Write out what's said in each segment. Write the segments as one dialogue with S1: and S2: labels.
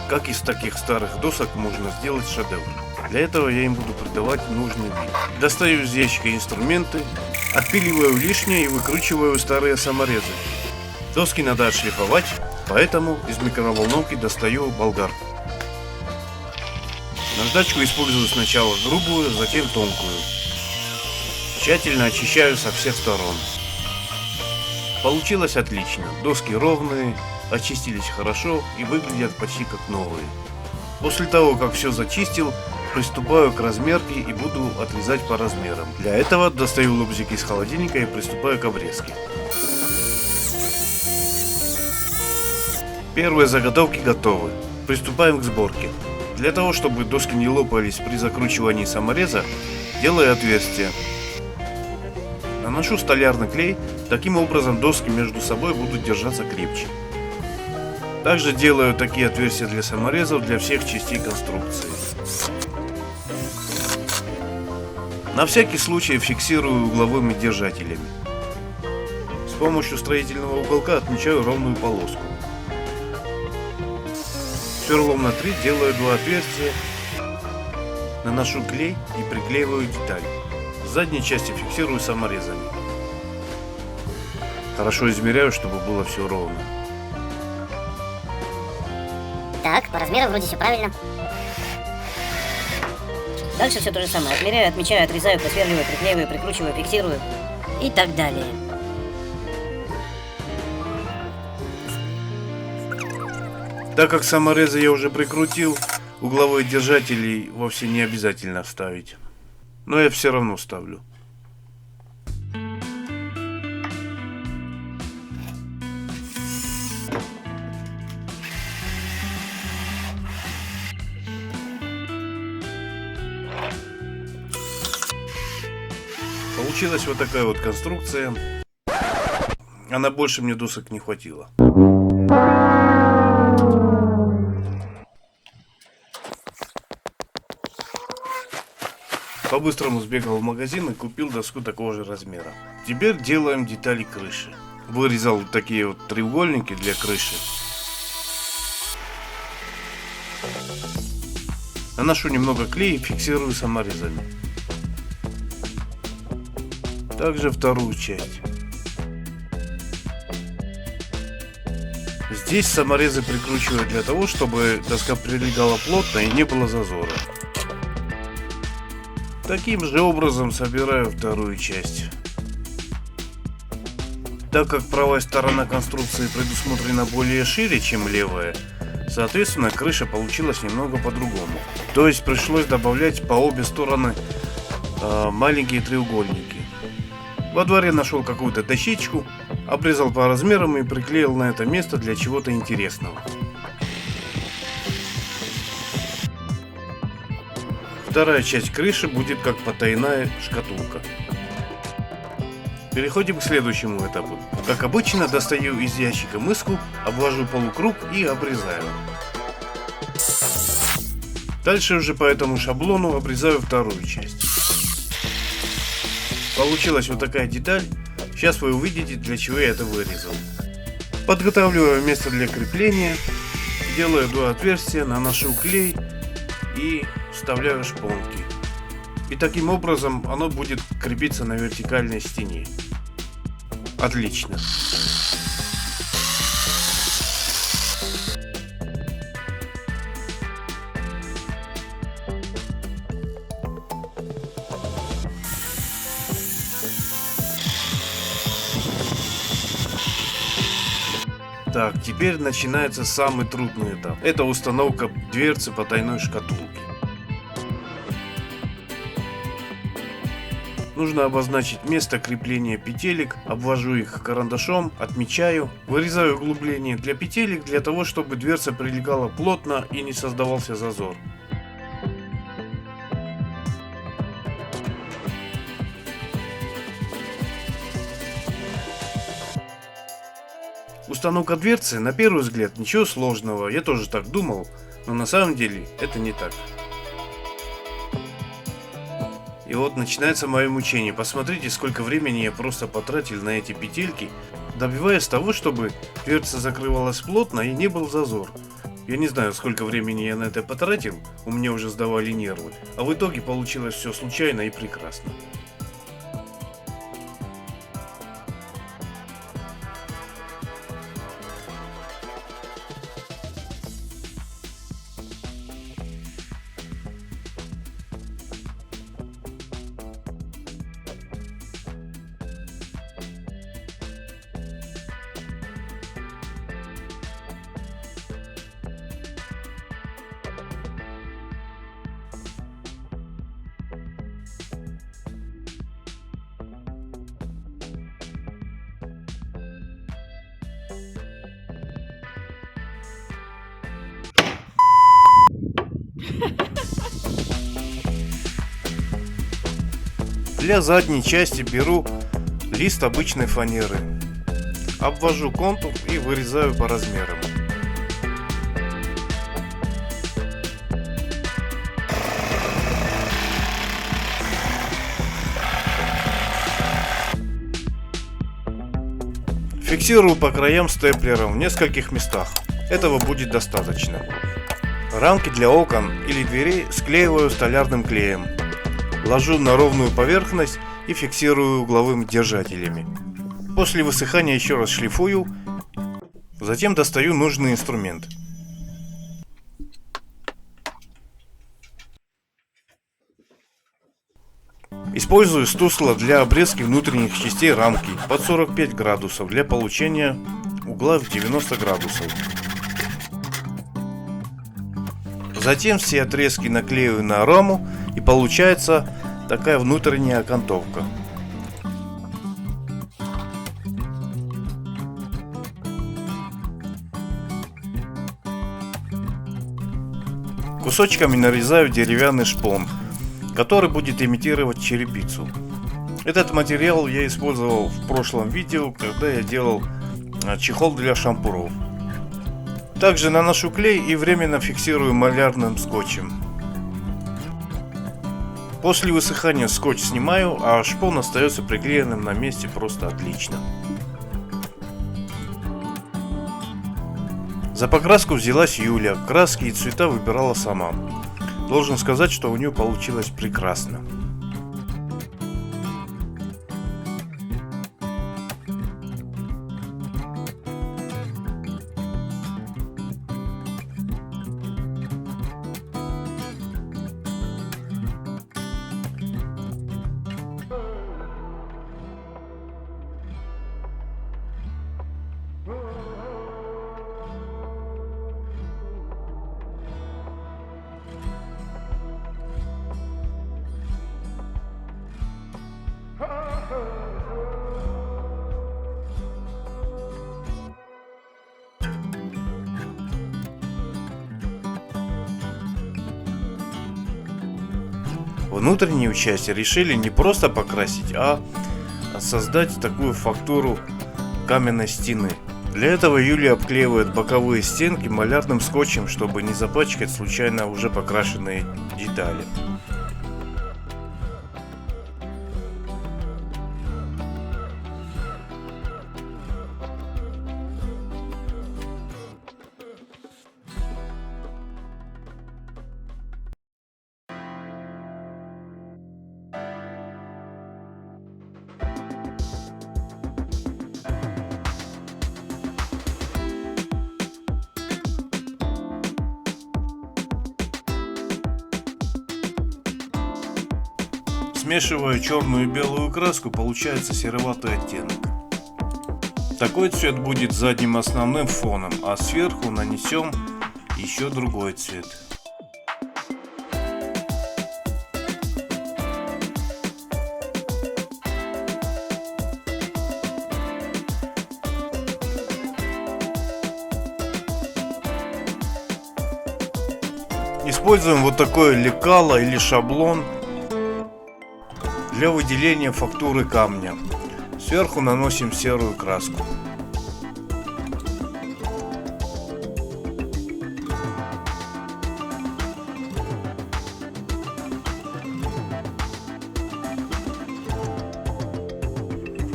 S1: как из таких старых досок можно сделать шедевр. Для этого я им буду придавать нужный вид. Достаю из ящика инструменты, отпиливаю лишнее и выкручиваю старые саморезы. Доски надо отшлифовать, поэтому из микроволновки достаю болгарку. Наждачку использую сначала грубую, затем тонкую. Тщательно очищаю со всех сторон. Получилось отлично. Доски ровные, очистились хорошо и выглядят почти как новые. После того, как все зачистил, приступаю к размерке и буду отрезать по размерам. Для этого достаю лобзик из холодильника и приступаю к обрезке. Первые заготовки готовы. Приступаем к сборке. Для того, чтобы доски не лопались при закручивании самореза, делаю отверстие. Наношу столярный клей, таким образом доски между собой будут держаться крепче. Также делаю такие отверстия для саморезов для всех частей конструкции. На всякий случай фиксирую угловыми держателями. С помощью строительного уголка отмечаю ровную полоску. Сверлом на 3 делаю 2 отверстия, наношу клей и приклеиваю деталь. С задней части фиксирую саморезами. Хорошо измеряю, чтобы было все ровно.
S2: Так, по размерам вроде все правильно.
S3: Дальше все то же самое. Отмеряю, отмечаю, отрезаю, просверливаю, приклеиваю, прикручиваю, фиксирую и так далее.
S1: Так как саморезы я уже прикрутил, угловые держатели вовсе не обязательно ставить. Но я все равно ставлю. Получилась вот такая вот конструкция. А на больше мне досок не хватило. По-быстрому сбегал в магазин и купил доску такого же размера. Теперь делаем детали крыши. Вырезал такие вот треугольники для крыши. Наношу немного клея и фиксирую саморезами. Также вторую часть. Здесь саморезы прикручиваю для того, чтобы доска прилегала плотно и не было зазора. Таким же образом собираю вторую часть. Так как правая сторона конструкции предусмотрена более шире, чем левая, соответственно, крыша получилась немного по-другому. То есть пришлось добавлять по обе стороны маленькие треугольники. Во дворе нашел какую-то дощечку, обрезал по размерам и приклеил на это место для чего-то интересного. Вторая часть крыши будет как потайная шкатулка. Переходим к следующему этапу. Как обычно, достаю из ящика мыску, обвожу полукруг и обрезаю. Дальше уже по этому шаблону обрезаю вторую часть. Получилась вот такая деталь. Сейчас вы увидите, для чего я это вырезал. Подготавливаю место для крепления, делаю 2 отверстия, наношу клей и вставляю шпонки. И таким образом оно будет крепиться на вертикальной стене. Отлично. Так, теперь начинается самый трудный этап. Это установка дверцы потайной шкатулки. Нужно обозначить место крепления петелек, обвожу их карандашом, отмечаю, вырезаю углубление для петелек для того, чтобы дверца прилегала плотно и не создавался зазор. Установка дверцы, на первый взгляд, ничего сложного, я тоже так думал, но на самом деле это не так. И вот начинается мое мучение. Посмотрите, сколько времени я просто потратил на эти петельки, добиваясь того, чтобы дверца закрывалась плотно и не был зазор. Я не знаю, сколько времени я на это потратил, у меня уже сдавали нервы, а в итоге получилось все случайно и прекрасно. Для задней части беру лист обычной фанеры, обвожу контур и вырезаю по размерам. Фиксирую по краям степлером в нескольких местах. Этого будет достаточно. Рамки для окон или дверей склеиваю столярным клеем. Ложу на ровную поверхность и фиксирую угловыми держателями. После высыхания еще раз шлифую, затем достаю нужный инструмент. Использую стусло для обрезки внутренних частей рамки под 45 градусов для получения угла в 90 градусов. Затем все отрезки наклеиваю на раму, и получается такая внутренняя окантовка. Кусочками нарезаю деревянный шпон, который будет имитировать черепицу. Этот материал я использовал в прошлом видео, когда я делал чехол для шампуров. Также наношу клей и временно фиксирую малярным скотчем. После высыхания скотч снимаю, а шпон остается приклеенным на месте просто отлично. За покраску взялась Юля, краски и цвета выбирала сама. Должен сказать, что у нее получилось прекрасно. Внутреннюю часть решили не просто покрасить, а создать такую фактуру каменной стены. Для этого Юлия обклеивает боковые стенки малярным скотчем, чтобы не запачкать случайно уже покрашенные детали. Смешивая черную и белую краску, получается сероватый оттенок. Такой цвет будет задним основным фоном, а сверху нанесем еще другой цвет. Используем вот такое лекало или шаблон для выделения фактуры камня. Сверху наносим серую краску.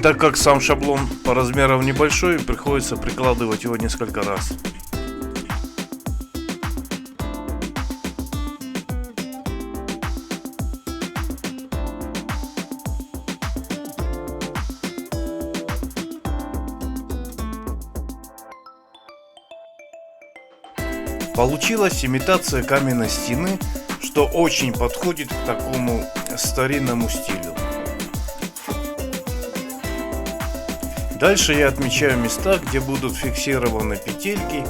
S1: Так как сам шаблон по размерам небольшой, приходится прикладывать его несколько раз. Получилась имитация каменной стены, что очень подходит к такому старинному стилю. Дальше я отмечаю места, где будут фиксированы петельки,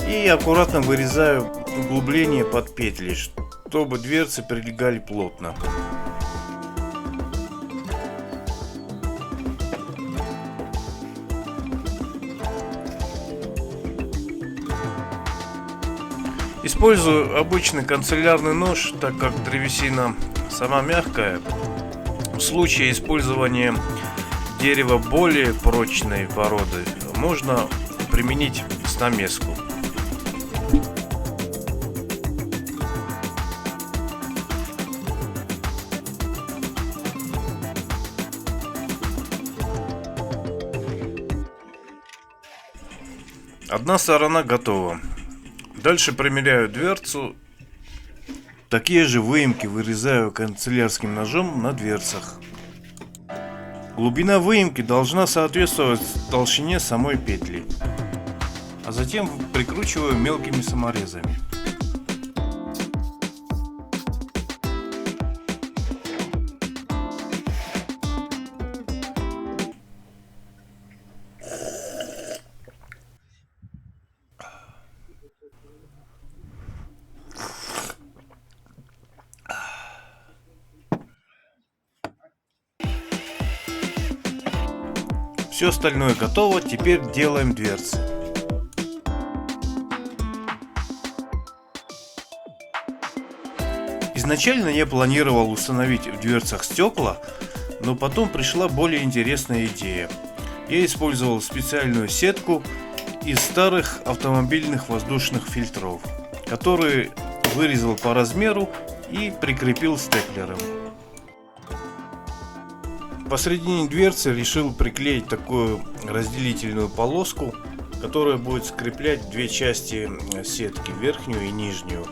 S1: и аккуратно вырезаю углубление под петли, чтобы дверцы прилегали плотно. Использую обычный канцелярный нож, так как древесина сама мягкая. В случае использования дерева более прочной породы можно применить стамеску. Одна сторона готова. Дальше примеряю дверцу. Такие же выемки вырезаю канцелярским ножом на дверцах. Глубина выемки должна соответствовать толщине самой петли. А затем прикручиваю мелкими саморезами. Все остальное готово, теперь делаем дверцы. Изначально я планировал установить в дверцах стекла, но потом пришла более интересная идея. Я использовал специальную сетку из старых автомобильных воздушных фильтров, которые вырезал по размеру и прикрепил степлером. Посредине дверцы решил приклеить такую разделительную полоску, которая будет скреплять две части сетки, верхнюю и нижнюю.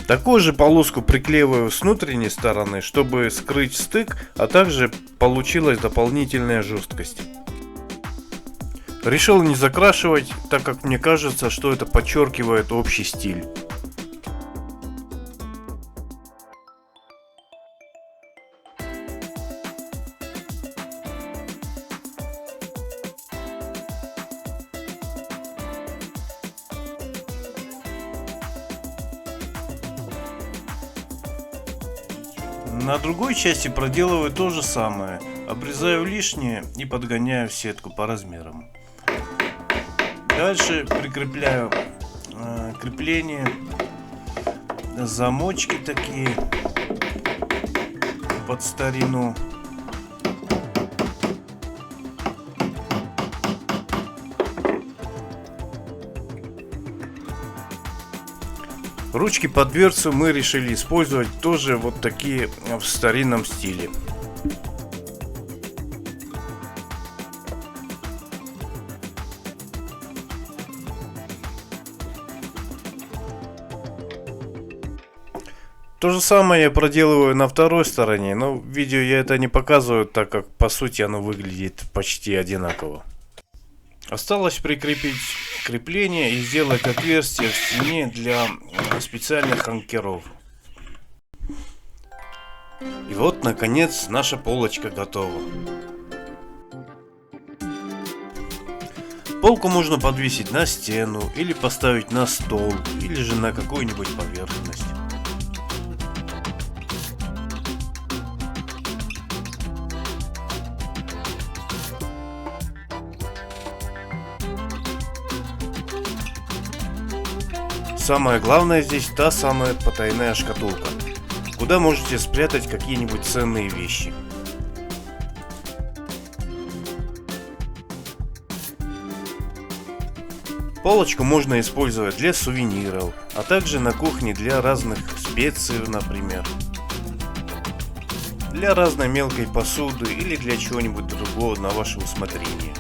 S1: Такую же полоску приклеиваю с внутренней стороны, чтобы скрыть стык, а также получилась дополнительная жесткость. Решил не закрашивать, так как мне кажется, что это подчеркивает общий стиль. На другой части проделываю то же самое. Обрезаю лишнее и подгоняю сетку по размерам. Дальше прикрепляю крепление, замочки такие под старину. Ручки под дверцу мы решили использовать тоже вот такие в старинном стиле. То же самое я проделываю на второй стороне, но в видео я это не показываю, так как по сути оно выглядит почти одинаково. Осталось прикрепить крепление и сделать отверстие в стене для специальных анкеров. И вот наконец наша полочка готова. Полку можно подвесить на стену или поставить на стол, или же на какую-нибудь поверхность. Самое главное здесь та самая потайная шкатулка, куда можете спрятать какие-нибудь ценные вещи. Полочку можно использовать для сувениров, а также на кухне для разных специй, например. Для разной мелкой посуды или для чего-нибудь другого на ваше усмотрение.